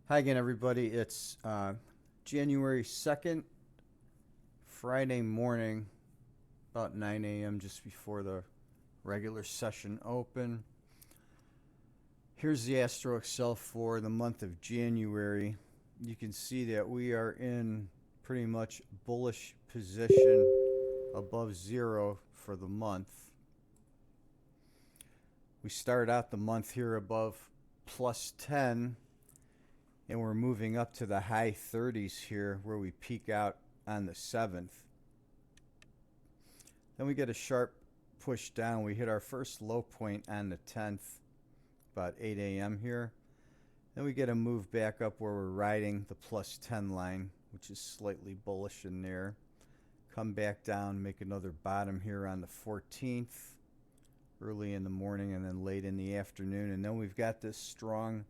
Hi again, everybody. It's January 2nd, Friday morning, about 9 a.m., just before the regular session open. Here's the Astro Excel for the month of January. You can see that we are in pretty much bullish position above zero for the month. We start out the month here above plus 10. And we're moving up to the high 30s here where we peak out on the 7th. Then we get a sharp push down. We hit our first low point on the 10th, about 8 a.m. here. Then we get a move back up where we're riding the plus 10 line, which is slightly bullish in there. Come back down, make another bottom here on the 14th, early in the morning and then late in the afternoon. And then we've got this strong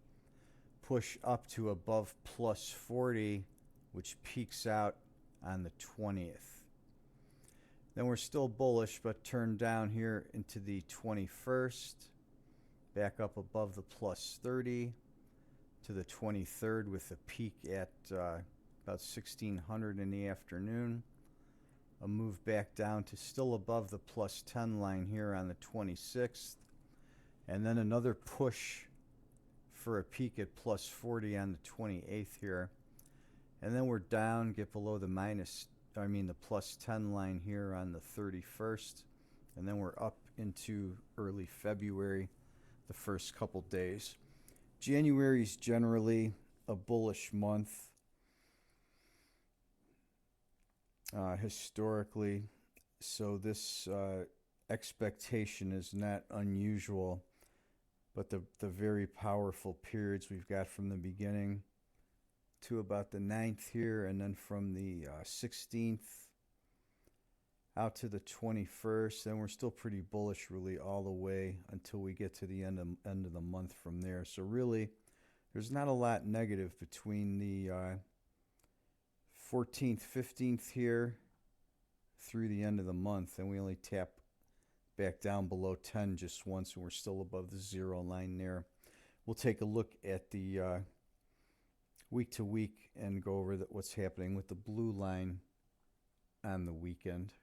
push up to above plus 40, which peaks out on the 20th. Then we're still bullish, but turn down here into the 21st, back up above the plus 30 to the 23rd with a peak at about 1600 in the afternoon. A move back down to still above the plus 10 line here on the 26th, and then another push for a peak at plus 40 on the 28th here. And then we're down, get below the plus 10 line here on the 31st. And then we're up into early February, the first couple days. January is generally a bullish month historically. So this expectation is not unusual. But the very powerful periods we've got from the beginning to about the 9th here, and then from the 16th out to the 21st, and we're still pretty bullish really all the way until we get to the end of the month from there. So really, there's not a lot negative between the 14th, 15th here through the end of the month, and we only tap back down below 10 just once, and we're still above the zero line there. We'll take a look at the week to week and go over what's happening with the blue line on the weekend.